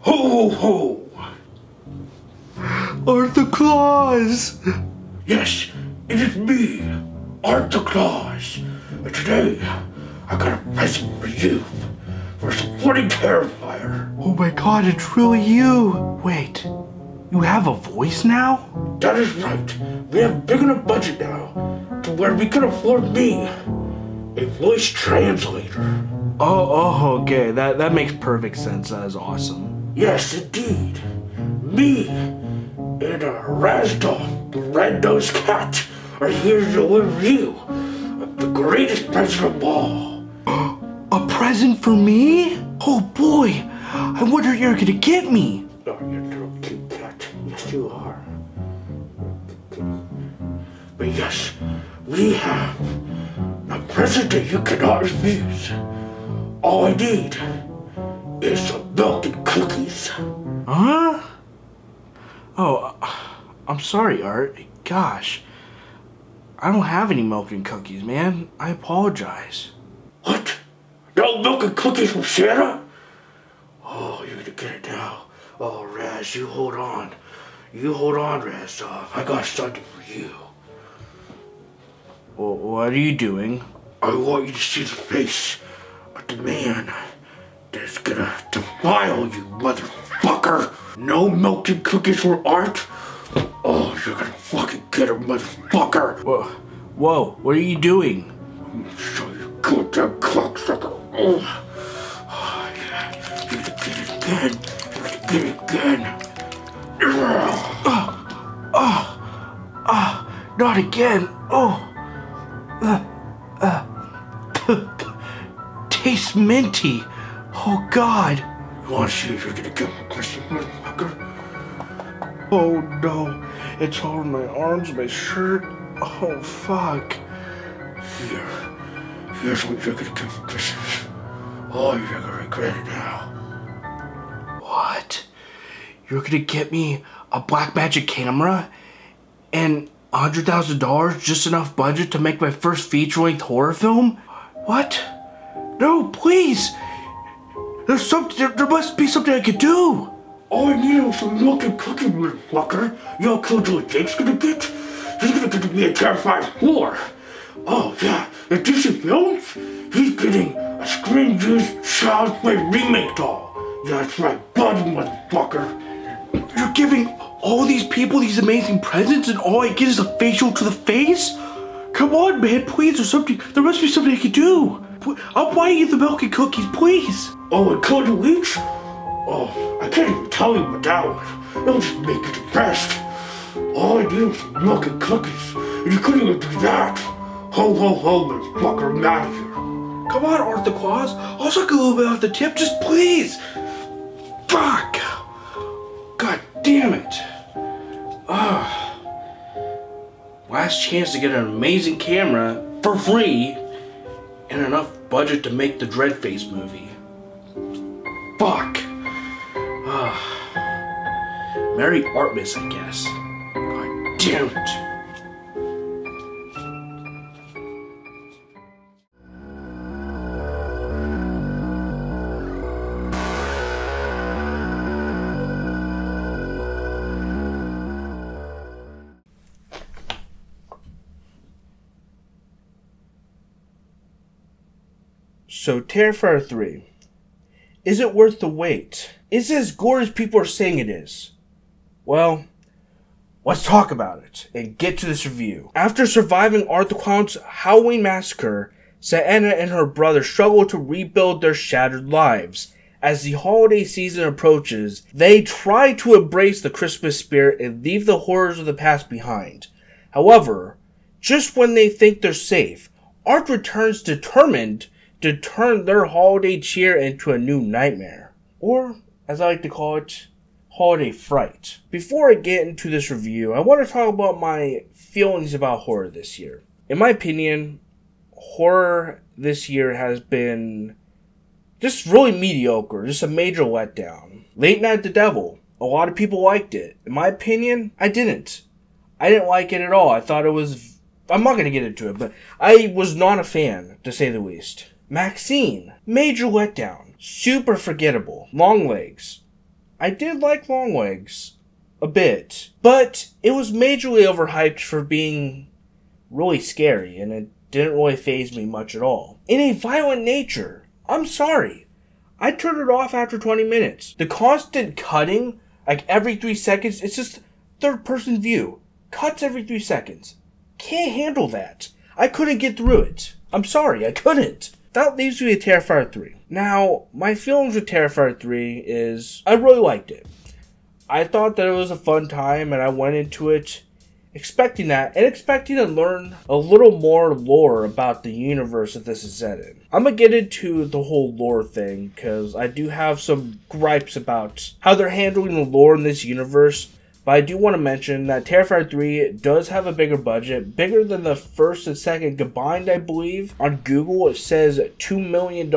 Ho, ho! Arthur Claus! Yes, it is me, Arthur Claus. And today, I got a present for you for supporting Terrifier. Oh my god, it's really you! Wait, you have a voice now? That is right. We have a big enough budget now to where we can afford me, a voice translator. Oh, okay. That makes perfect sense. That is awesome. Yes, indeed. Me and Razdol, the red-nosed cat, are here to deliver you the greatest present of all. A present for me? Oh boy, I wonder you're gonna get me. Oh, you're a little cute cat. Yes, you are. But yes, we have a present that you cannot refuse. All I need is some milk and cookies. Huh? Oh, I'm sorry, Art. Gosh, I don't have any milk and cookies, man. I apologize. What? No milk and cookies from Santa? Oh, you're gonna get it now. Oh, Raz, you hold on. You hold on, Raz. I got something for you. Well, what are you doing? I want you to see the face of the man that's gonna defile you, motherfucker. No milk and cookies for Art? Oh, you're gonna fucking get him, motherfucker. Whoa, what are you doing? I'm gonna show you goddamn cocksucker. Oh, yeah. You're gonna get it again. You're gonna get it again. Not again. Oh. Tastes minty. Oh God. You wanna see if you're gonna get my question, motherfucker? Oh no. It's all in my arms, my shirt. Oh fuck. Here's what you're gonna get for Christmas. Oh, you're gonna regret it now. What? You're gonna get me a black magic camera and $100,000, just enough budget to make my first feature-length horror film? What? No, please. There must be something I could do. All I need is some milk and cookie, motherfucker. You know what Killjoy Jake's gonna get? He's gonna get to be a Terrifier 4. Oh yeah, in DC Films, he's getting a screen-used Child's Play remake doll. Yeah, that's right, buddy, motherfucker. You're giving all these people these amazing presents and all I get is a facial to the face? Come on, man, please, there must be something I can do. I'll buy you the milk and cookies, please. Oh, and Code Weeks? Oh, I can't even tell you about that one. It'll just make you depressed. All I do is milk and cookies, and you couldn't even do that. Ho, ho, ho, motherfucker, I'm out of here. Come on, Arthur Claus. I'll suck a little bit off the tip, just please. Fuck. God damn it. Last chance to get an amazing camera for free and enough budget to make the Dreadface movie. Fuck. Merry Artmas, I guess. God damn it. So, Terrifier 3. Is it worth the wait? Is it as Gore as people are saying it is? Well, let's talk about it and get to this review. After surviving Arthur Clown's Halloween massacre, Santa and her brother struggle to rebuild their shattered lives. As the holiday season approaches, they try to embrace the Christmas spirit and leave the horrors of the past behind. However, just when they think they're safe, Art returns determined to turn their holiday cheer into a new nightmare. Or, as I like to call it, holiday fright. Before I get into this review, I want to talk about my feelings about horror this year. In my opinion, horror this year has been just really mediocre, just a major letdown. Late Night the Devil, a lot of people liked it. In my opinion, I didn't. I didn't like it at all. I thought it was... I'm not going to get into it, but I was not a fan, to say the least. Maxine, major letdown. Super forgettable. Long legs. I did like Longlegs a bit, but it was majorly overhyped for being really scary, and it didn't really faze me much at all. In a violent nature, I'm sorry, I turned it off after 20 minutes. The constant cutting, like every 3 seconds, it's just third-person view. Cuts every 3 seconds. Can't handle that. I couldn't get through it. I'm sorry, I couldn't. That leaves me at Terrifier 3. Now, my feelings with Terrifier 3 is, I really liked it. I thought that it was a fun time, and I went into it expecting that, and expecting to learn a little more lore about the universe that this is set in. I'm gonna get into the whole lore thing, because I do have some gripes about how they're handling the lore in this universe, but I do want to mention that Terrifier 3 does have a bigger budget, bigger than the first and second combined, I believe. On Google, it says $2 million.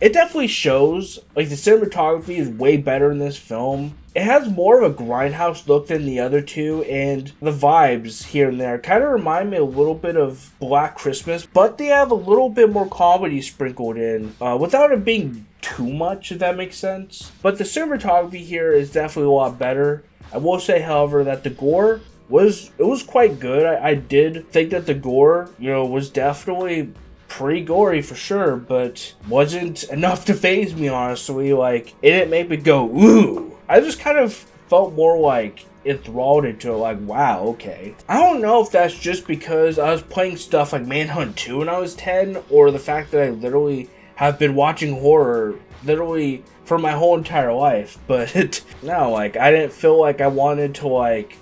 It definitely shows, like, the cinematography is way better in this film. It has more of a grindhouse look than the other two, and the vibes here and there kind of remind me a little bit of Black Christmas, but they have a little bit more comedy sprinkled in, without it being too much, if that makes sense. But the cinematography here is definitely a lot better. I will say, however, that the gore was quite good. I did think that the gore, was definitely pretty gory for sure, but wasn't enough to faze me, honestly. Like, it didn't make me go, ooh. I just kind of felt more like enthralled into it, like, wow, okay. I don't know if that's just because I was playing stuff like Manhunt 2 when I was 10, or the fact that I literally have been watching horror literally for my whole entire life, but no, like, I didn't feel like I wanted to, like,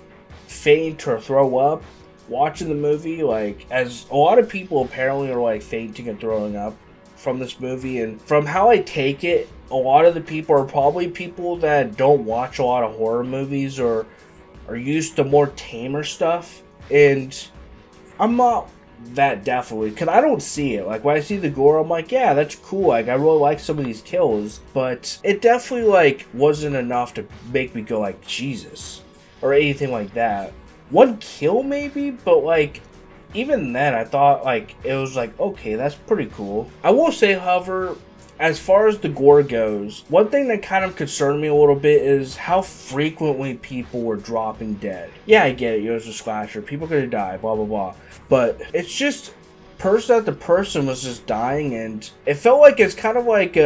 faint or throw up watching the movie, like, as a lot of people apparently are, like, fainting and throwing up from this movie, and from how I take it, a lot of the people are probably people that don't watch a lot of horror movies or are used to more tamer stuff, and I'm not that definitely, because I don't see it. Like, when I see the gore, I'm like, yeah, that's cool, like, I really like some of these kills, but it definitely, like, wasn't enough to make me go, like, Jesus, or anything like that. One kill, maybe, but, like, even then, I thought, like, it was like, okay, that's pretty cool. I will say, however, as far as the gore goes, one thing that kind of concerned me a little bit is how frequently people were dropping dead. Yeah, I get it, it was a slasher, people could die, blah, blah, blah. But it's just, person after person was just dying, and it felt like it's kind of like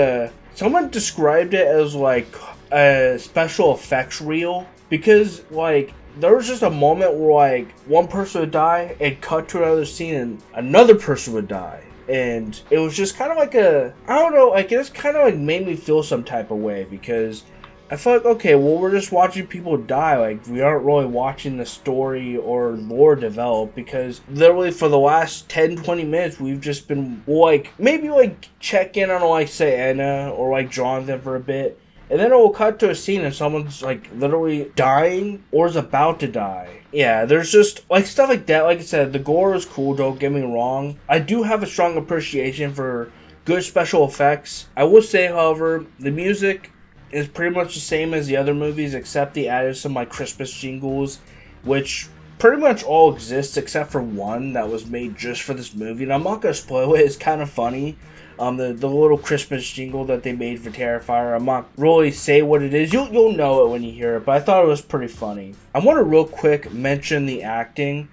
someone described it as like a special effects reel, because, like, there was just a moment where, like, one person would die and cut to another scene and another person would die. And it was just kind of like I don't know, like, it just kind of, like, made me feel some type of way, because I felt like, okay, well, we're just watching people die, like, we aren't really watching the story or lore develop, because literally for the last 10-20 minutes, we've just been, like, maybe, like, check in on, like, say, Anna or, like, Jonathan for a bit, and then it will cut to a scene and someone's, like, literally dying or is about to die. Yeah, there's just, like, stuff like that. Like I said, the gore is cool, don't get me wrong. I do have a strong appreciation for good special effects. I will say, however, the music is pretty much the same as the other movies, except they added some, like, Christmas jingles, which pretty much all exists except for one that was made just for this movie. And I'm not going to spoil it, it's kind of funny. The little Christmas jingle that they made for Terrifier. I'm not really say what it is. You'll know it when you hear it, but I thought it was pretty funny. I want to real quick mention the acting,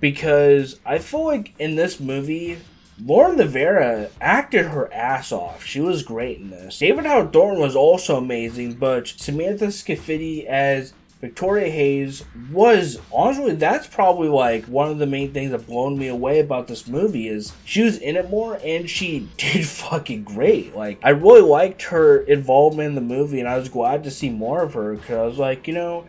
because I feel like in this movie, Lauren Rivera acted her ass off. She was great in this. David Howard Thornton was also amazing, but Samantha Scafidi as Victoria Hayes was, honestly, that's probably, like, one of the main things that blown me away about this movie is she was in it more and she did fucking great. Like, I really liked her involvement in the movie, and I was glad to see more of her, because I was like,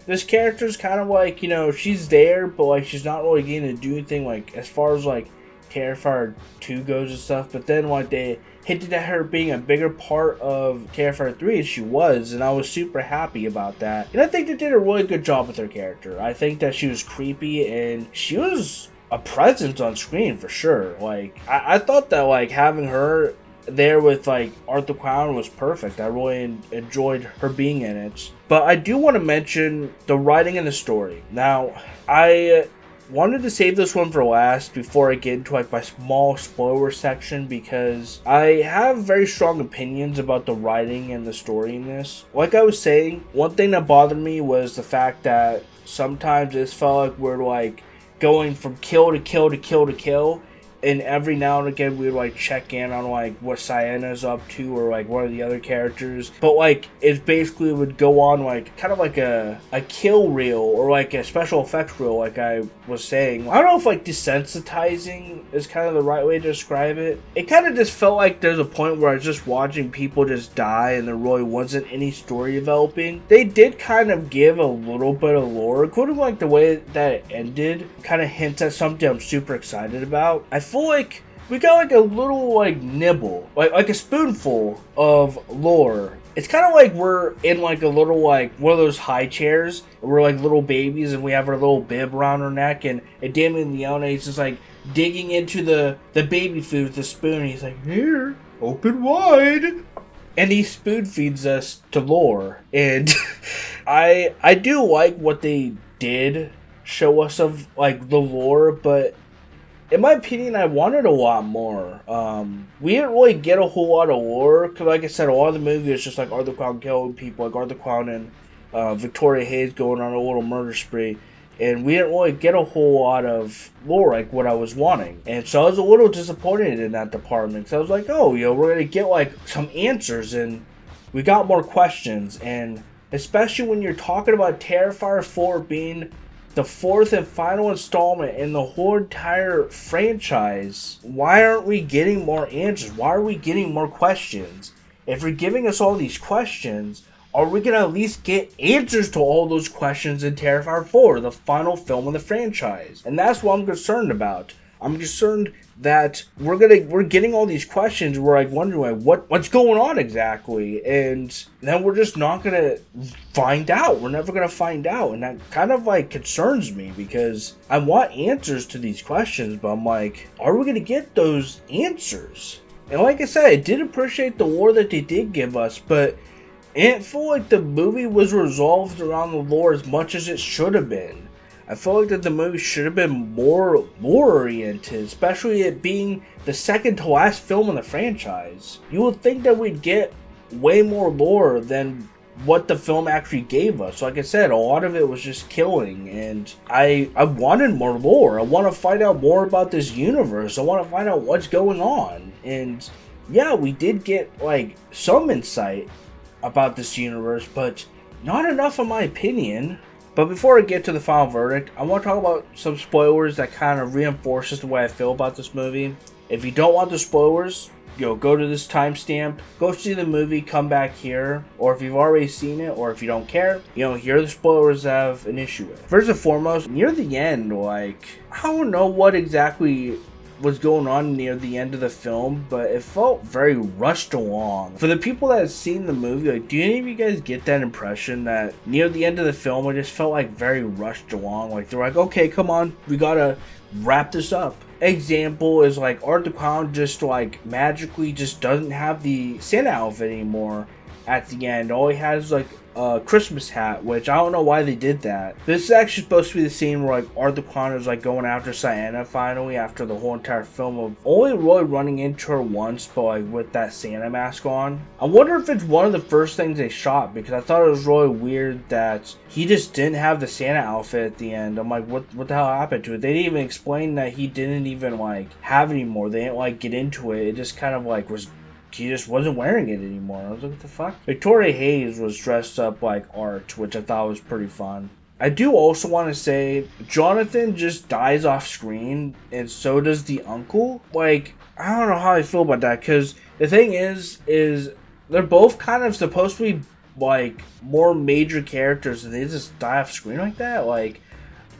this character's kind of like, she's there, but, like, she's not really getting to do anything, like, as far as, like, Terrifier 2 goes and stuff, but then, like, they hinted at her being a bigger part of Terrifier 3 as she was, and I was super happy about that. And I think they did a really good job with her character. I think that she was creepy, and she was a presence on screen for sure. Like, I thought that, like, having her there with, like, Arthur Clown was perfect. I really enjoyed her being in it. But I do want to mention the writing and the story. Now, I wanted to save this one for last before I get into like my small spoiler section, because I have very strong opinions about the writing and the story in this. Like I was saying, one thing that bothered me was the fact that sometimes it felt like we're like going from kill to kill to kill to kill, and every now and again we would like check in on like what Sienna's up to or like one of the other characters, but like it basically would go on like kind of like a kill reel or like a special effects reel, like I was saying. I don't know if like desensitizing is kind of the right way to describe it. It kind of just felt like there's a point where I was just watching people just die and there really wasn't any story developing. They did kind of give a little bit of lore, including like the way that it ended kind of hints at something I'm super excited about. I feel like we got like a little like nibble, like a spoonful of lore. It's kind of like we're in like a little like one of those high chairs. We're like little babies and we have our little bib around our neck, and Damien Leone is just like digging into the baby food with a spoon. He's like, here, open wide. And he spoon feeds us to lore. And I do like what they did show us of like the lore, but in my opinion, I wanted a lot more. We didn't really get a whole lot of lore, because like I said, a lot of the movie is just like Arthur Clown killing people, like Arthur Clown and Victoria Hayes going on a little murder spree, and we didn't really get a whole lot of lore like what I was wanting. And so I was a little disappointed in that department, because I was like, oh, you know, we're going to get like some answers, and we got more questions. And especially when you're talking about Terrifier 4 being the fourth and final installment in the whole entire franchise, why aren't we getting more answers? Why are we getting more questions? If you're giving us all these questions, are we going to at least get answers to all those questions in Terrifier 4, the final film of the franchise? And that's what I'm concerned about. I'm concerned that we're getting all these questions. We're like wondering like what's going on exactly, and then we're just not gonna find out. We're never gonna find out, and that kind of like concerns me, because I want answers to these questions, but I'm like, are we gonna get those answers? And like I said, I did appreciate the lore that they did give us, but I didn't feel like the movie was resolved around the lore as much as it should have been. I feel like that the movie should have been more lore-oriented, especially it being the second to last film in the franchise. You would think that we'd get way more lore than what the film actually gave us. Like I said, a lot of it was just killing, and I wanted more lore. I want to find out more about this universe. I want to find out what's going on. And yeah, we did get like some insight about this universe, but not enough in my opinion. But before I get to the final verdict, I want to talk about some spoilers that kind of reinforces the way I feel about this movie. If you don't want the spoilers, go to this timestamp, go see the movie, come back here. Or if you've already seen it, or if you don't care, here are the spoilers I have an issue with. First and foremost, near the end, like, I don't know what exactly was going on near the end of the film, but it felt very rushed along. For the people that have seen the movie, like, do any of you guys get that impression that near the end of the film it just felt like very rushed along? Like they're like, okay, come on, we gotta wrap this up. Example is like Arthur Clown just like magically just doesn't have the Santa outfit anymore at the end. All he has is like a Christmas hat, which I don't know why they did that. This is actually supposed to be the scene where like Arthur Clown is like going after Sienna finally, after the whole entire film of only really running into her once, but like with that Santa mask on. I wonder if it's one of the first things they shot, because I thought it was really weird that he just didn't have the Santa outfit at the end. I'm like, what the hell happened to it? They didn't even explain that he didn't even like have it anymore. They didn't like get into it. It just kind of like was, he just wasn't wearing it anymore. I was like, what the fuck? Victoria Hayes was dressed up like Art, which I thought was pretty fun. I do also want to say, Jonathan just dies off screen, and so does the uncle. Like, I don't know how I feel about that, because the thing is they're both kind of supposed to be, like, more major characters, and they just die off screen like that. Like,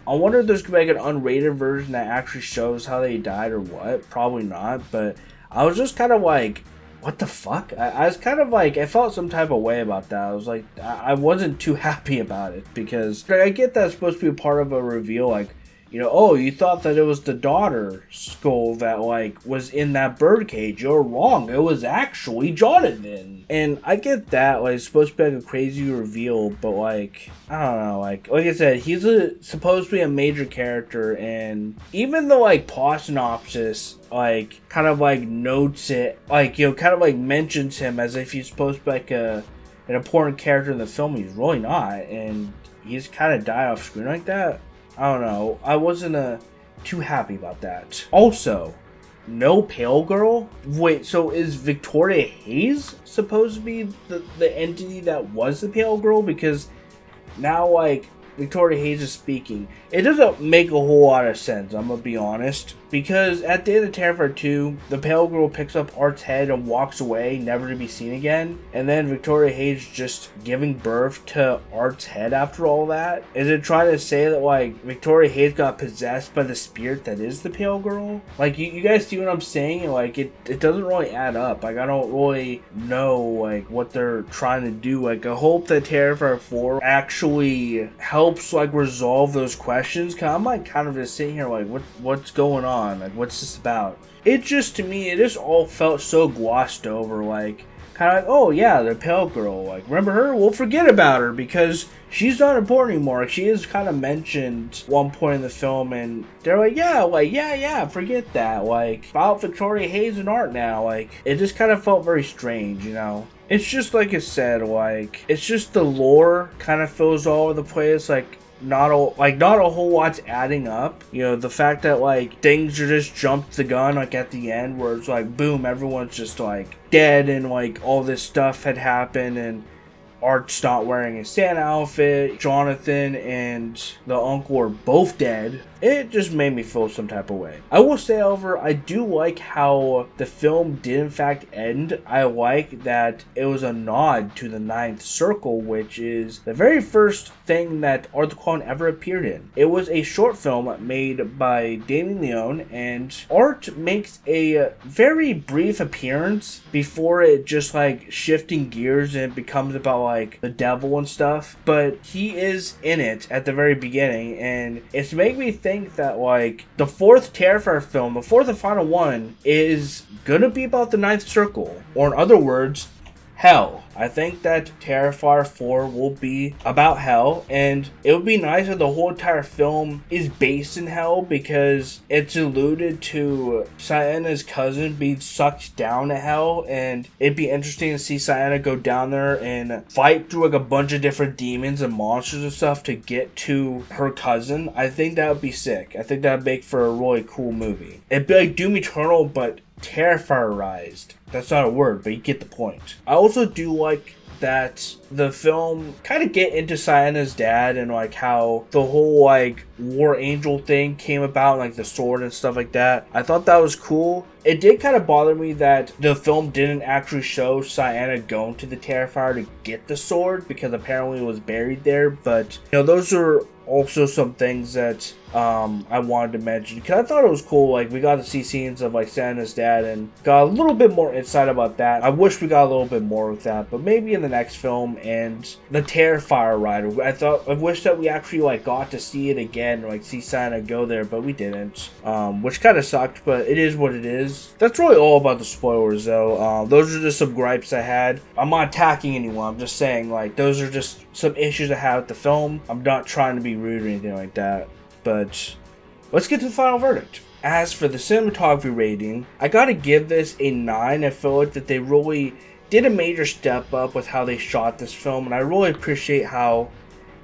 I wonder if there's going to be, like, an unrated version that actually shows how they died or what. Probably not, but I was just kind of like, what the fuck? I was kind of like, I felt some type of way about that. I was like, I wasn't too happy about it, because I get that it's supposed to be a part of a reveal, like, you know, oh, you thought that it was the daughter skull that, like, was in that birdcage. You're wrong. It was actually Jonathan. And I get that, like, it's supposed to be like a crazy reveal, but, like, I don't know, like I said, he's supposed to be a major character, and even the, like, plot synopsis, like, kind of, like, notes it, like, you know, kind of, like, mentions him as if he's supposed to be, like, an important character in the film. He's really not, and he's kind of died off screen like that. I don't know. I wasn't too happy about that. Also, no Pale Girl? Wait, so is Victoria Hayes supposed to be the entity that was the Pale Girl? Because now, like, Victoria Hayes is speaking. It doesn't make a whole lot of sense, I'm gonna be honest. Because at the end of Terrifier 2, the Pale Girl picks up Art's head and walks away, never to be seen again. And then Victoria Hayes just giving birth to Art's head after all that? Is it trying to say that, like, Victoria Hayes got possessed by the spirit that is the Pale Girl? Like, you guys see what I'm saying? Like, it doesn't really add up. Like, I don't really know, like, what they're trying to do. Like, I hope that Terrifier 4 actually helps, like, resolve those questions. Cause I'm, like, kind of just sitting here, like, what's going on? Like, what's this about? It just, to me, it just all felt so glossed over, like, kind of like, oh yeah, the Pale Girl, like, remember her? We'll forget about her because she's not important anymore. Like, she is kind of mentioned one point in the film, and they're like, yeah, forget that, like, about Victoria Hayes and Art now. Like, it just kind of felt very strange, you know? It's just, like I said, like, it's just the lore kind of feels all over the place, like, not a whole lot's adding up. You know, the fact that, like, things are just jumped the gun, like, at the end, where it's like, boom, everyone's just, like, dead, and, like, all this stuff had happened, and Art's not wearing his Santa outfit, Jonathan and the uncle are both dead. It just made me feel some type of way. I will say, however, I do like how the film did in fact end. I like that it was a nod to the Ninth Circle, which is the very first thing that Art the Clown ever appeared in. It was a short film made by Damien Leone, and Art makes a very brief appearance before it just, like, shifting gears and it becomes about, like, the devil and stuff. But he is in it at the very beginning, and it's making me think that, like, the fourth Terrifier film, the fourth and final one, is gonna be about the Ninth Circle, or in other words, hell. I think that Terrifier 4 will be about hell, and it would be nice if the whole entire film is based in hell, because it's alluded to Sienna's cousin being sucked down to hell, and it'd be interesting to see Sienna go down there and fight through, like, a bunch of different demons and monsters and stuff to get to her cousin. I think that would be sick. I think that would make for a really cool movie. It'd be like Doom Eternal, but Terrifierized. That's not a word, but you get the point. I also do like that the film kind of get into Sienna's dad and, like, how the whole, like, War Angel thing came about, like the sword and stuff like that. I thought that was cool. It did kind of bother me that the film didn't actually show Sienna going to the Terrifier to get the sword, because apparently it was buried there. But, you know, those are also some things that I wanted to mention, because I thought it was cool. Like, we got to see scenes of, like, Sienna's dad and got a little bit more insight about that. I wish we got a little bit more with that, but maybe in the next film. And the Terrifier ride, I wish that we actually, like, got to see it again, like, see Sienna go there, but we didn't, which kind of sucked, but it is what it is. That's really all about the spoilers, though. Those are just some gripes I had. I'm not attacking anyone, I'm just saying, like, those are just some issues I had with the film. I'm not trying to be rude or anything like that. But let's get to the final verdict. As for the cinematography rating, I gotta give this a 9. I feel like that they really did a major step up with how they shot this film, and I really appreciate how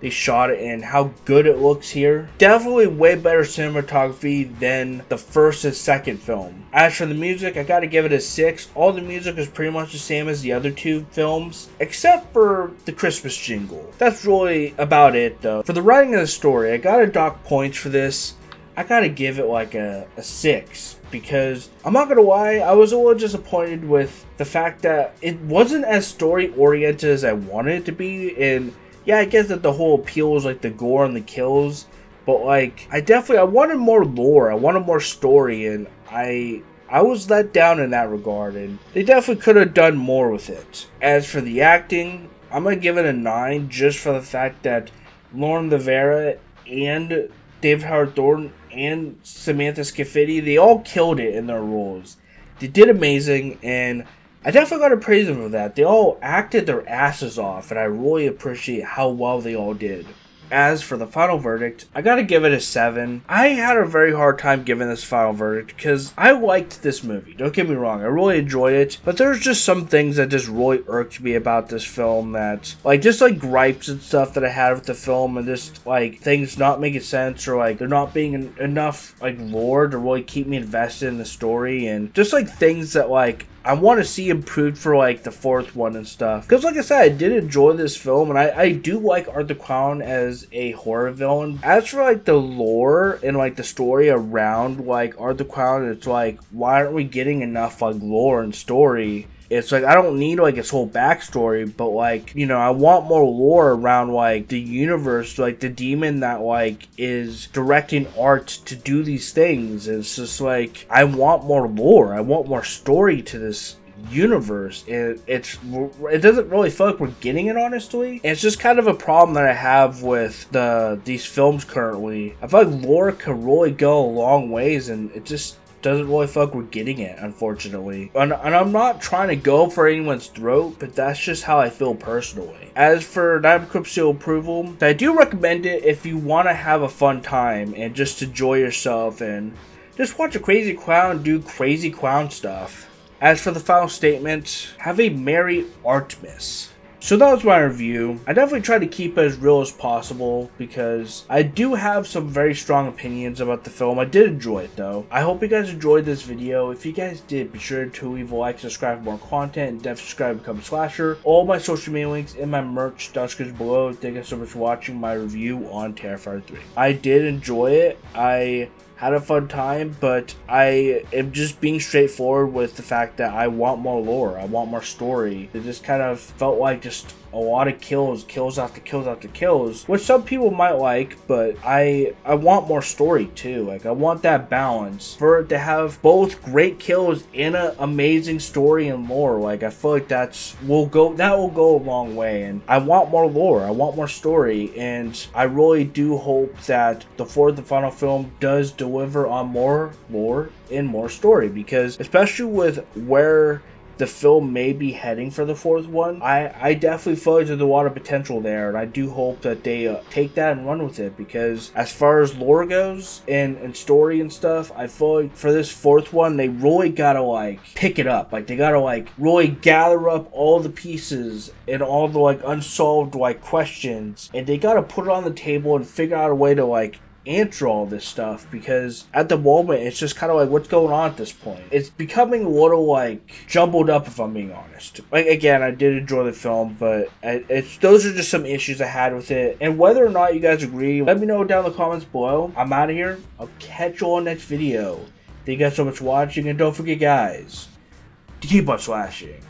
they shot it and how good it looks here. Definitely way better cinematography than the first and second film. As for the music, I gotta give it a 6. All the music is pretty much the same as the other two films, except for the Christmas jingle. That's really about it, though. For the writing of the story, I gotta dock points for this. I gotta give it like a 6, because I'm not gonna lie, I was a little disappointed with the fact that it wasn't as story oriented as I wanted it to be. And yeah, I guess that the whole appeal was, like, the gore and the kills, but, like, I wanted more lore, I wanted more story, and I was let down in that regard, and they definitely could have done more with it. As for the acting, I'm gonna give it a 9, just for the fact that Lauren Rivera and David Howard Thornton and Samantha Scafidi, they all killed it in their roles. They did amazing, and I definitely got to praise them for that. They all acted their asses off, and I really appreciate how well they all did. As for the final verdict, I gotta give it a 7. I had a very hard time giving this final verdict because I liked this movie. Don't get me wrong, I really enjoyed it. But there's just some things that just really irked me about this film that, like, just like gripes and stuff that I had with the film, and just like things not making sense, or like there not being enough like lore to really keep me invested in the story, and just like things that like I want to see improved for like the 4th one and stuff. Because like I said, I did enjoy this film, and I do like Art the Clown as a horror villain. As for like the lore and like the story around like Art the Clown, it's like, why aren't we getting enough like lore and story? It's like, I don't need like its whole backstory, but like, you know, I want more lore around like the universe, like the demon that like is directing Art to do these things. It's just like, I want more lore, I want more story to this universe. It doesn't really feel like we're getting it, honestly. And it's just kind of a problem that I have with these films currently. I feel like lore could really go a long ways, and it just doesn't really feel like we're getting it, unfortunately. And I'm not trying to go for anyone's throat, but that's just how I feel personally. As for Nightmare Seal approval, I do recommend it if you want to have a fun time and just enjoy yourself and just watch a crazy clown do crazy clown stuff. As for the final statement, have a Merry Artmas. So that was my review. I definitely tried to keep it as real as possible because I do have some very strong opinions about the film. I did enjoy it though. I hope you guys enjoyed this video. If you guys did, be sure to leave a like, subscribe for more content, and definitely subscribe to become a slasher. All my social media links in my merch description below. Thank you so much for watching my review on Terrifier 3. I did enjoy it. I had a fun time, but I am just being straightforward with the fact that I want more lore, I want more story. It just kind of felt like just a lot of kills after kills after kills, which some people might like, but I want more story too. Like, I want that balance for it to have both great kills and an amazing story and lore. Like, I feel like that will go a long way, and I want more lore, I want more story, and I really do hope that the 4th and final film does deliver on more lore and more story, because especially with where the film may be heading for the 4th one, I definitely feel like there's a lot of potential there, and I do hope that they take that and run with it, because as far as lore goes and story and stuff, I feel like for this 4th one, they really gotta like pick it up. Like, they gotta like really gather up all the pieces and all the like unsolved like questions, and they gotta put it on the table and figure out a way to like answer all this stuff, because at the moment it's just kind of like, what's going on at this point? It's becoming a little like jumbled up, if I'm being honest. Like, again, I did enjoy the film, but those are just some issues I had with it, and whether or not you guys agree, let me know down in the comments below. I'm out of here. I'll catch you all next video. Thank you guys so much for watching, and don't forget, guys, to keep on slashing.